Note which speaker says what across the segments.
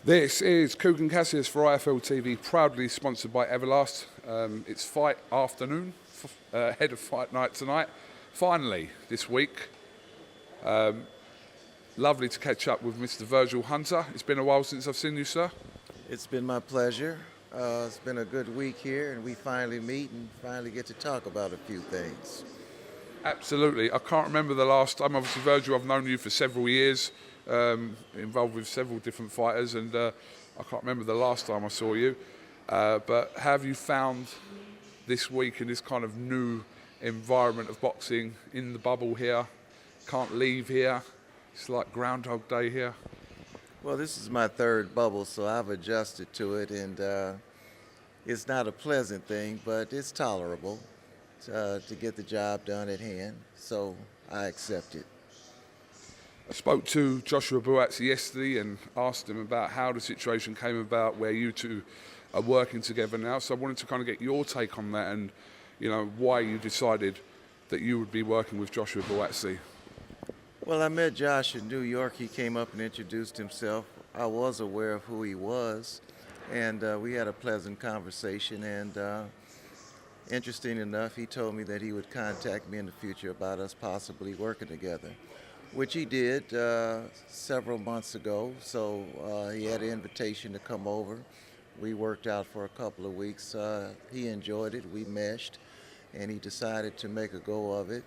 Speaker 1: This is KUGAN CASSIUS for IFL TV, proudly sponsored by Everlast. It's fight afternoon, ahead of fight night tonight. Finally, this week, lovely to catch up with Mr. Virgil Hunter. It's been a while since I've seen you, sir.
Speaker 2: It's been my pleasure. It's been a good week here, and we finally meet and finally get to talk about a few things.
Speaker 1: Absolutely. I can't remember the last time. Obviously, Virgil, I've known you for several years, involved with several different fighters, and I can't remember the last time I saw you. But have you found this week in this kind of new environment of boxing, in the bubble here, can't leave here, it's like Groundhog Day here?
Speaker 2: Well, this is my third bubble, so I've adjusted to it, and it's not a pleasant thing, but it's tolerable to get the job done at hand, so I accept it.
Speaker 1: I spoke to Joshua Buatsi yesterday and asked him about how the situation came about where you two are working together now, so I wanted to kind of get your take on that and, you know, why you decided that you would be working with Joshua Buatsi.
Speaker 2: Well, I met Josh in New York. He came up and introduced himself. I was aware of who he was, and we had a pleasant conversation, and interesting enough, he told me that he would contact me in the future about us possibly working together, which he did several months ago. So he had an invitation to come over. We worked out for a couple of weeks. He enjoyed it. We meshed, and he decided to make a go of it.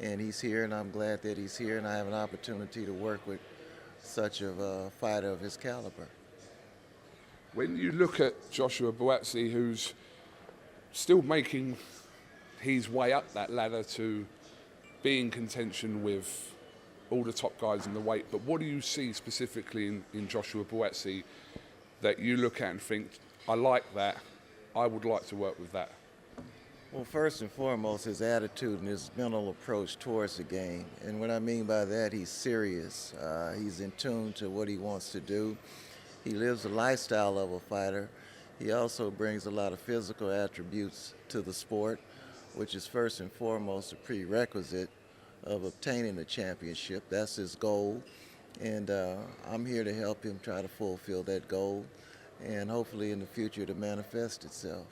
Speaker 2: And he's here, and I'm glad that he's here, and I have an opportunity to work with such a fighter of his caliber.
Speaker 1: When you look at Joshua Buatsi, who's still making his way up that ladder to be in contention with all the top guys in the weight, but what do you see specifically in Joshua Buatsi that you look at and think, I like that, I would like to work with that?
Speaker 2: Well, first and foremost, his attitude and his mental approach towards the game. And what I mean by that, he's serious. He's in tune to what he wants to do. He lives the lifestyle of a fighter. He also brings a lot of physical attributes to the sport, which is first and foremost a prerequisite of obtaining a championship. That's his goal. And I'm here to help him try to fulfill that goal, and hopefully in the future to manifest itself.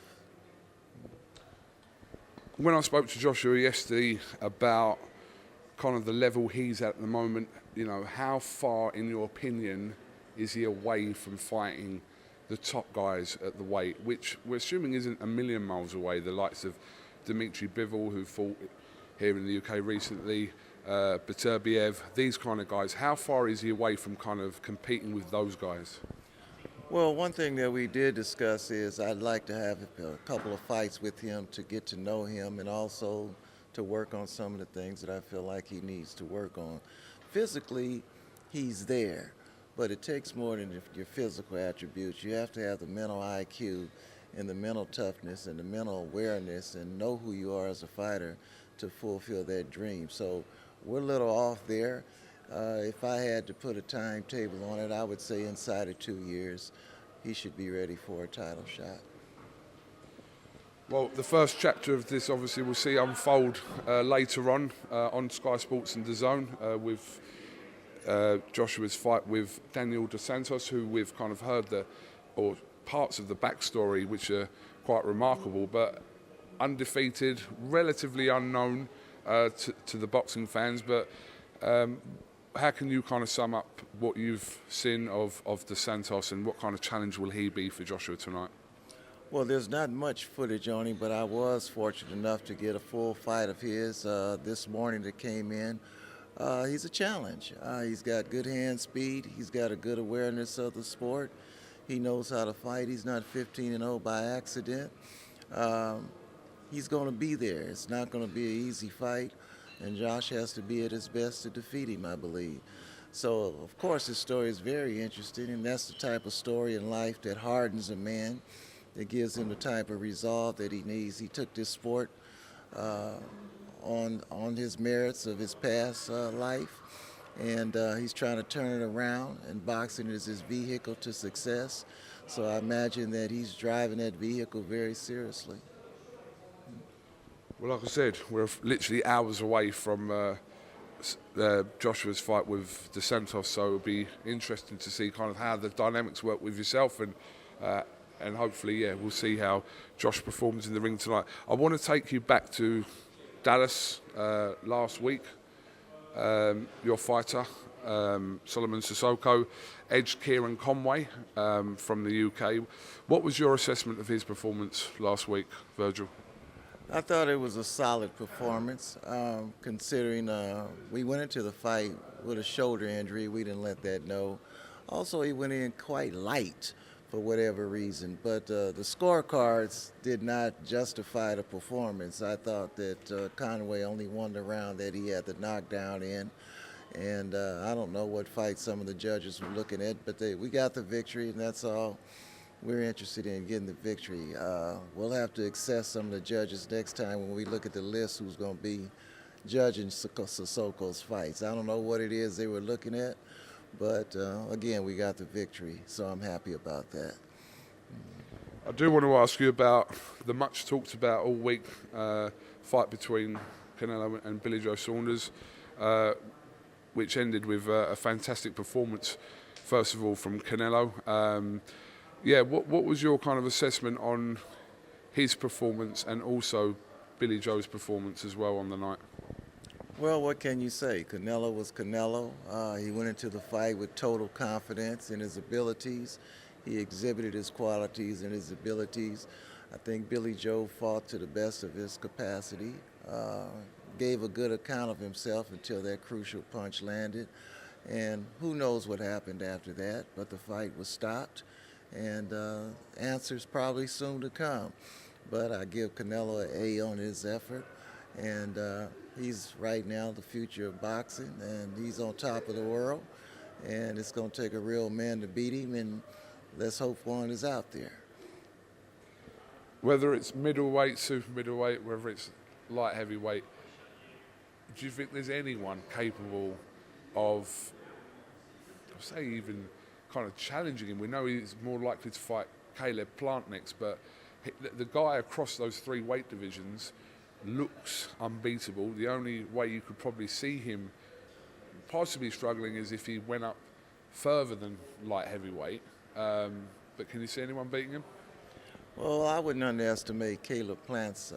Speaker 1: When I spoke to Joshua yesterday about kind of the level he's at the moment, you know, how far, in your opinion, is he away from fighting the top guys at the weight, which we're assuming isn't a million miles away, the likes of Dimitri Bivol, who fought here in the UK recently, Beterbiev, these kind of guys. How far is he away from kind of competing with those guys?
Speaker 2: Well, one thing that we did discuss is I'd like to have a couple of fights with him to get to know him, and also to work on some of the things that I feel like he needs to work on. Physically, he's there, but it takes more than your physical attributes. You have to have the mental IQ and the mental toughness and the mental awareness and know who you are as a fighter to fulfill that dream. So we're a little off there. If I had to put a timetable on it, I would say inside of 2 years, he should be ready for a title shot.
Speaker 1: Well, the first chapter of this, obviously, we'll see unfold later on Sky Sports and DAZN with Joshua's fight with Daniel dos Santos, who we've kind of heard or parts of the backstory, which are quite remarkable, but undefeated, relatively unknown to the boxing fans, but how can you kind of sum up what you've seen of dos Santos, and what kind of challenge will he be for Joshua tonight?
Speaker 2: Well, there's not much footage on him, but I was fortunate enough to get a full fight of his this morning that came in. He's a challenge. He's got good hand speed. He's got a good awareness of the sport. He knows how to fight. He's not 15-0 by accident. He's going to be there. It's not going to be an easy fight, and Josh has to be at his best to defeat him, I believe. So, of course, his story is very interesting, and that's the type of story in life that hardens a man, that gives him the type of resolve that he needs. He took this sport on his merits of his past life, and he's trying to turn it around, and boxing is his vehicle to success. So I imagine that he's driving that vehicle very seriously.
Speaker 1: Well, like I said, we're literally hours away from Joshua's fight with Santos, so it'll be interesting to see kind of how the dynamics work with yourself, and hopefully, yeah, we'll see how Josh performs in the ring tonight. I want to take you back to Dallas last week. Your fighter, Solomon Sissoko, edged Kieran Conway from the UK. What was your assessment of his performance last week, Virgil?
Speaker 2: I thought it was a solid performance, considering we went into the fight with a shoulder injury. We didn't let that know. Also, he went in quite light for whatever reason, but the scorecards did not justify the performance. I thought that Conway only won the round that he had the knockdown in, and I don't know what fight some of the judges were looking at, but we got the victory, and that's all we're interested in, getting the victory. We'll have to assess some of the judges next time when we look at the list who's going to be judging Sissoko's fights. I don't know what it is they were looking at, but again, we got the victory, so I'm happy about that.
Speaker 1: I do want to ask you about the much talked about all week fight between Canelo and Billy Joe Saunders, which ended with a fantastic performance, first of all, from Canelo. Yeah, what was your kind of assessment on his performance and also Billy Joe's performance as well on the night?
Speaker 2: Well, what can you say? Canelo was Canelo. He went into the fight with total confidence in his abilities. He exhibited his qualities and his abilities. I think Billy Joe fought to the best of his capacity, gave a good account of himself until that crucial punch landed. And who knows what happened after that, but the fight was stopped. And answers probably soon to come. But I give Canelo an A on his effort, and he's right now the future of boxing, and he's on top of the world, and it's going to take a real man to beat him, and let's hope one is out there.
Speaker 1: Whether it's middleweight, super middleweight, whether it's light heavyweight, do you think there's anyone capable of, I'll say, even kind of challenging him? We know he's more likely to fight Caleb Plant next, but the guy across those three weight divisions looks unbeatable. The only way you could probably see him possibly struggling is if he went up further than light heavyweight. But can you see anyone beating him?
Speaker 2: Well, I wouldn't underestimate Caleb Plant's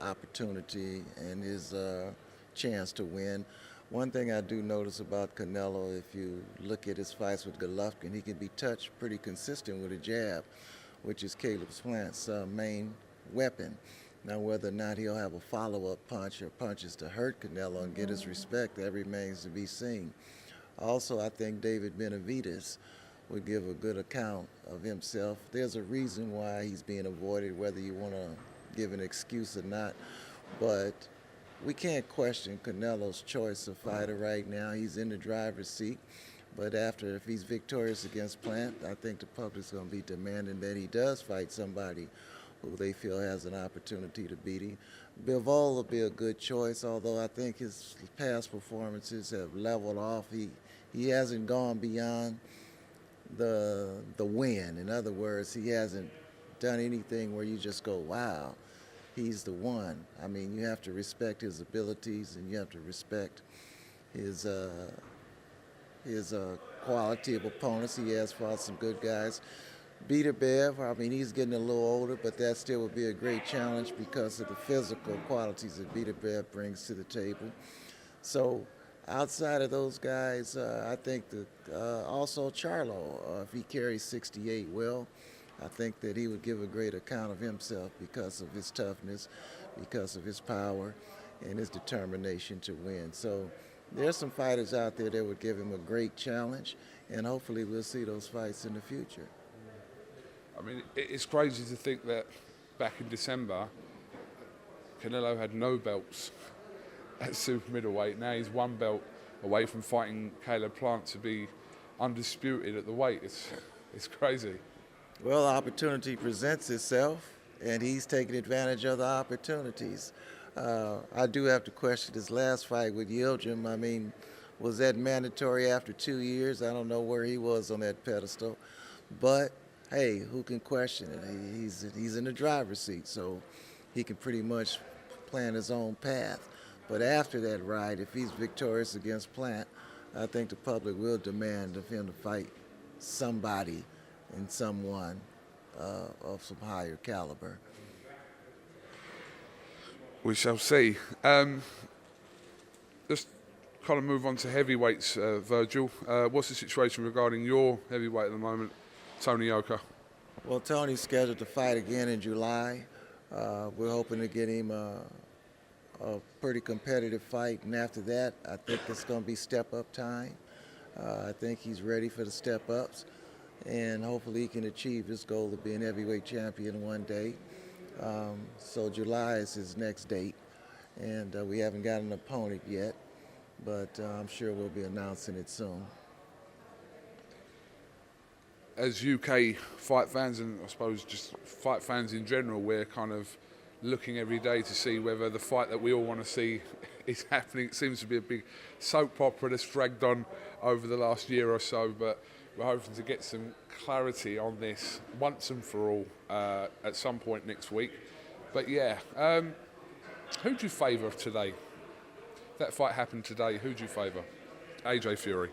Speaker 2: opportunity and his chance to win. One thing I do notice about Canelo, if you look at his fights with Golovkin, he can be touched pretty consistent with a jab, which is Caleb Plant's main weapon. Now, whether or not he'll have a follow-up punch or punches to hurt Canelo and get his respect, that remains to be seen. Also, I think David Benavidez would give a good account of himself. There's a reason why he's being avoided, whether you want to give an excuse or not, but we can't question Canelo's choice of fighter right now. He's in the driver's seat. But if he's victorious against Plant, I think the public's going to be demanding that he does fight somebody who they feel has an opportunity to beat him. Bivol will be a good choice, although I think his past performances have leveled off. He hasn't gone beyond the win. In other words, he hasn't done anything where you just go, wow, he's the one. I mean, you have to respect his abilities, and you have to respect his quality of opponents. He has fought some good guys. Beterbiev, I mean, he's getting a little older, but that still would be a great challenge because of the physical qualities that Beterbiev brings to the table. So outside of those guys, I think that also Charlo, if he carries 68 well, I think that he would give a great account of himself because of his toughness, because of his power, and his determination to win. So there's some fighters out there that would give him a great challenge, and hopefully we'll see those fights in the future.
Speaker 1: I mean, it's crazy to think that back in December, Canelo had no belts at super middleweight. Now he's one belt away from fighting Caleb Plant to be undisputed at the weight. It's crazy.
Speaker 2: Well, opportunity presents itself, and he's taking advantage of the opportunities. I do have to question his last fight with Yildirim. I mean, was that mandatory after 2 years? I don't know where he was on that pedestal. But, hey, who can question it? He's in the driver's seat, so he can pretty much plan his own path. But after that ride, if he's victorious against Plant, I think the public will demand of him to fight somebody and someone of some higher caliber.
Speaker 1: We shall see. Just kind of move on to heavyweights, Virgil. What's the situation regarding your heavyweight at the moment, Tony Yoka?
Speaker 2: Well, Tony's scheduled to fight again in July. We're hoping to get him a pretty competitive fight, and after that, I think it's going to be step-up time. I think he's ready for the step-ups, and hopefully he can achieve his goal of being heavyweight champion one day. So July is his next date, and we haven't got an opponent yet, but I'm sure we'll be announcing it soon.
Speaker 1: As UK fight fans, and I suppose just fight fans in general, we're kind of looking every day to see whether the fight that we all want to see is happening. It seems to be a big soap opera that's dragged on over the last year or so, but we're hoping to get some clarity on this once and for all at some point next week. But yeah, who do you favour today? That fight happened today. Who do you favour? AJ Fury.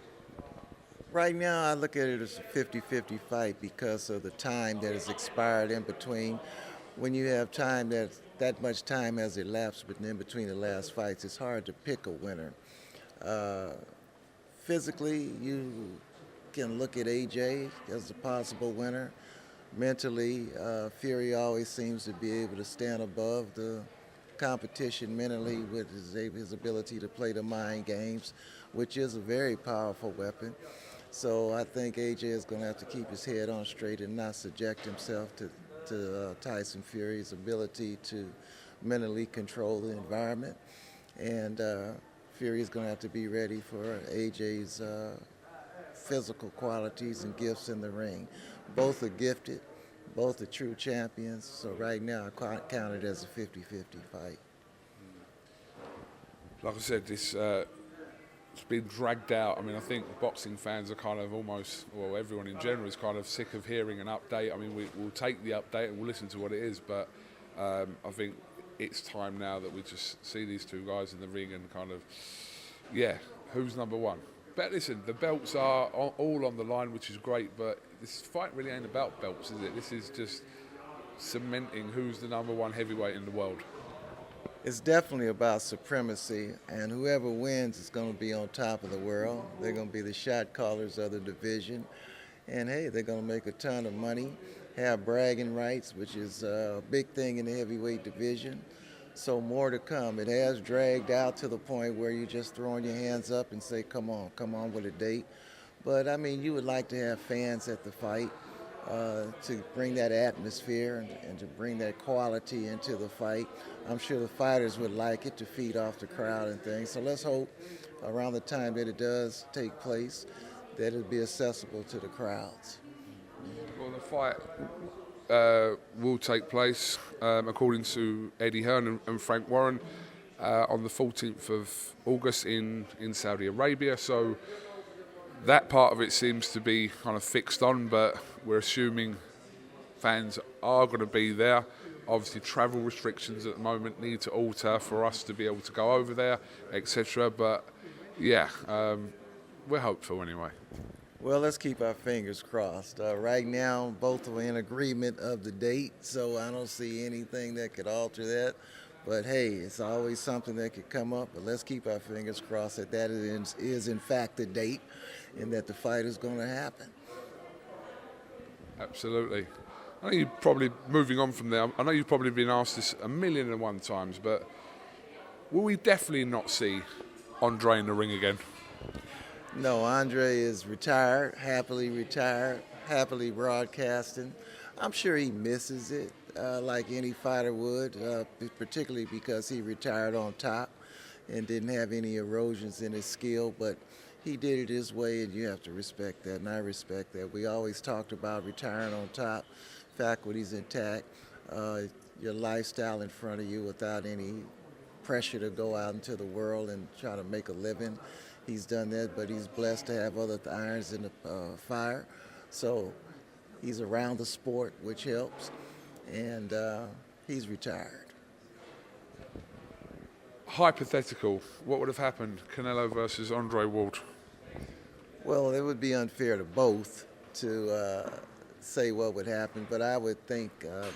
Speaker 2: Right now, I look at it as a 50-50 fight because of the time that has expired in between. When you have time that much time has elapsed in between the last fights, it's hard to pick a winner. Physically, you can look at AJ as a possible winner. Mentally, Fury always seems to be able to stand above the competition mentally with his ability to play the mind games, which is a very powerful weapon. So I think AJ is going to have to keep his head on straight and not subject himself to Tyson Fury's ability to mentally control the environment. And Fury is going to have to be ready for AJ's physical qualities and gifts in the ring. Both are gifted, both are true champions. So right now I count it as a 50-50 fight.
Speaker 1: Like I said, it's been dragged out. I mean, I think boxing fans are kind of almost, well, everyone in general is kind of sick of hearing an update. I mean, we'll take the update and we'll listen to what it is, but I think it's time now that we just see these two guys in the ring and kind of, yeah, who's number one? But listen, the belts are all on the line, which is great, but this fight really ain't about belts, is it? This is just cementing who's the number one heavyweight in the world.
Speaker 2: It's definitely about supremacy, and whoever wins is going to be on top of the world. They're going to be the shot callers of the division, and hey, they're going to make a ton of money, have bragging rights, which is a big thing in the heavyweight division. So more to come. It has dragged out to the point where you're just throwing your hands up and say, come on with a date. But I mean, you would like to have fans at the fight to bring that atmosphere and to bring that quality into the fight. I'm sure the fighters would like it to feed off the crowd and things. So let's hope around the time that it does take place that it'll be accessible to the crowds.
Speaker 1: Well, the fight will take place, according to Eddie Hearn and Frank Warren, on the 14th of August in Saudi Arabia. So that part of it seems to be kind of fixed on, but we're assuming fans are going to be there. Obviously, travel restrictions at the moment need to alter for us to be able to go over there, etc. But yeah, we're hopeful anyway.
Speaker 2: Well, let's keep our fingers crossed. Right now, both are in agreement of the date, so I don't see anything that could alter that. But hey, it's always something that could come up, but let's keep our fingers crossed that is in fact the date and that the fight is going to happen.
Speaker 1: Absolutely. I know you're probably, moving on from there, I know you've probably been asked this 1,000,001 times, but will we definitely not see Andre in the ring again?
Speaker 2: No, Andre is retired, happily broadcasting. I'm sure he misses it like any fighter would, particularly because he retired on top and didn't have any erosions in his skill, but he did it his way, and you have to respect that, and I respect that. We always talked about retiring on top, faculties intact, your lifestyle in front of you without any pressure to go out into the world and try to make a living. He's done that, but he's blessed to have other irons in the fire. So he's around the sport, which helps, and he's retired.
Speaker 1: hypothetical, what would have happened? Canelo versus Andre Ward.
Speaker 2: Well, it would be unfair to both to say what would happen, but I would think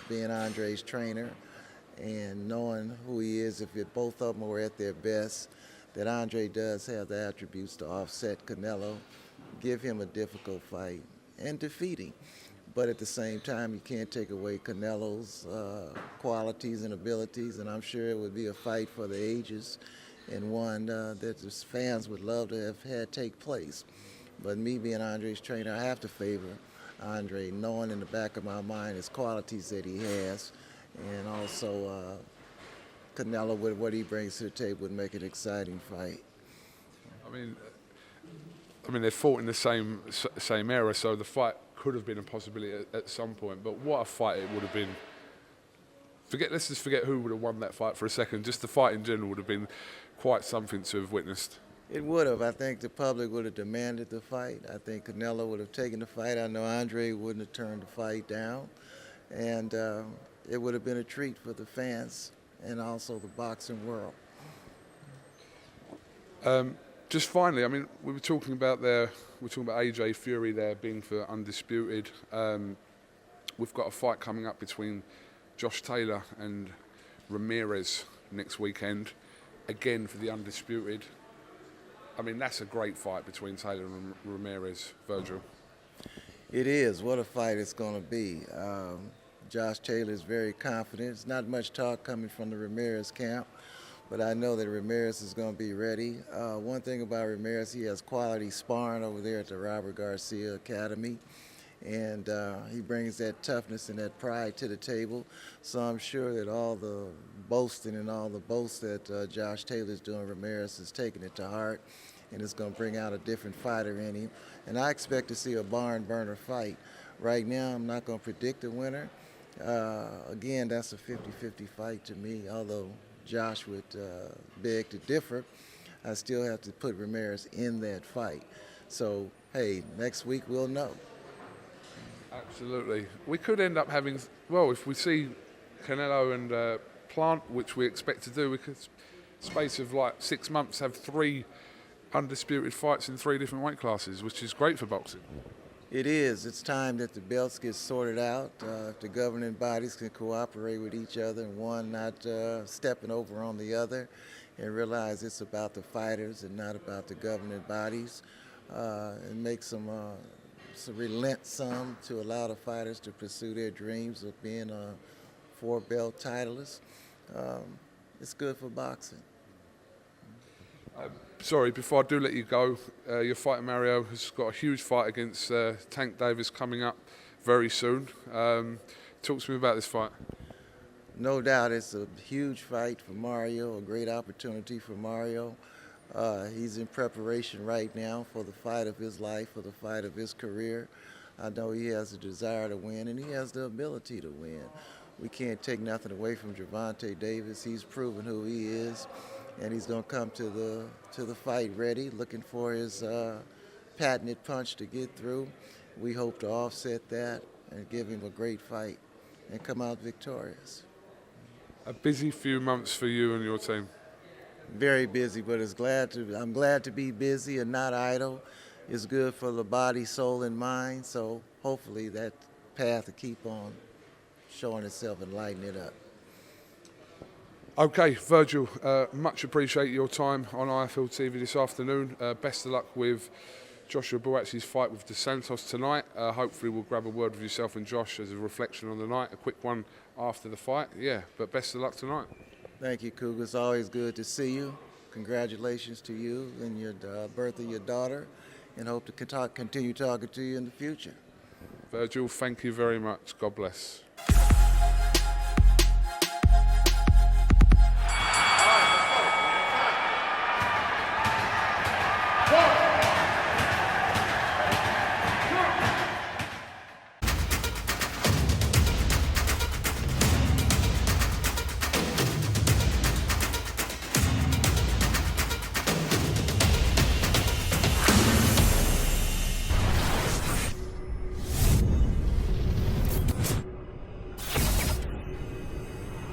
Speaker 2: being Andre's trainer and knowing who he is, if both of them were at their best, that Andre does have the attributes to offset Canelo, give him a difficult fight, and defeat him. But at the same time, you can't take away Canelo's qualities and abilities, and I'm sure it would be a fight for the ages and one that the fans would love to have had take place. But me being Andre's trainer, I have to favor Andre, knowing in the back of my mind his qualities that he has, and also Canelo, with what he brings to the table, would make an exciting fight.
Speaker 1: I mean, they fought in the same era, so the fight could have been a possibility at some point. But what a fight it would have been! Let's just forget who would have won that fight for a second. Just the fight in general would have been quite something to have witnessed.
Speaker 2: It would have. I think the public would have demanded the fight. I think Canelo would have taken the fight. I know Andre wouldn't have turned the fight down. And it would have been a treat for the fans and also the boxing world.
Speaker 1: Just finally, I mean, we're talking about AJ Fury there being for undisputed. We've got a fight coming up between Josh Taylor and Ramirez next weekend, again for the undisputed. I mean, that's a great fight between Taylor and Ramirez, Virgil.
Speaker 2: It is. What a fight it's going to be. Josh Taylor is very confident. There's not much talk coming from the Ramirez camp, but I know that Ramirez is going to be ready. One thing about Ramirez, he has quality sparring over there at the Robert Garcia Academy, and he brings that toughness and that pride to the table. So I'm sure that all the boasting and all the boasts that Josh Taylor's doing, Ramirez is taking it to heart, and it's going to bring out a different fighter in him. And I expect to see a barn burner fight. Right now, I'm not going to predict a winner. Again, that's a 50-50 fight to me, although Josh would beg to differ. I still have to put Ramirez in that fight. So, hey, next week we'll know.
Speaker 1: Absolutely. We could end up having, well, if we see Canelo and Plant, which we expect to do, we could, space of like 6 months, have 3 undisputed fights in 3 different weight classes, which is great for boxing.
Speaker 2: It is. It's time that the belts get sorted out. If the governing bodies can cooperate with each other and one not stepping over on the other, and realize it's about the fighters and not about the governing bodies, and make some relent some to allow the fighters to pursue their dreams of being 4-belt titleists. It's good for boxing.
Speaker 1: Sorry, before I do let you go, your fighter Mario has got a huge fight against Tank Davis coming up very soon. Talk to me about this fight.
Speaker 2: No doubt it's a huge fight for Mario, a great opportunity for Mario. He's in preparation right now for the fight of his life, for the fight of his career. I know he has a desire to win, and he has the ability to win. We can't take nothing away from Gervonta Davis. He's proven who he is, and he's going to come to the fight ready, looking for his patented punch to get through. We hope to offset that and give him a great fight and come out victorious.
Speaker 1: A busy few months for you and your team.
Speaker 2: Very busy, but I'm glad to be busy and not idle. It's good for the body, soul, and mind, so hopefully that path will keep on showing itself and lighting it up.
Speaker 1: Okay, Virgil, much appreciate your time on IFL TV this afternoon. Best of luck with Joshua Buatsi's fight with Santos tonight. Hopefully we'll grab a word with yourself and Josh as a reflection on the night, a quick one after the fight. Yeah, but best of luck tonight.
Speaker 2: Thank you, Cougar. It's always good to see you. Congratulations to you and your birth of your daughter, and hope to continue talking to you in the future.
Speaker 1: Virgil, thank you very much. God bless.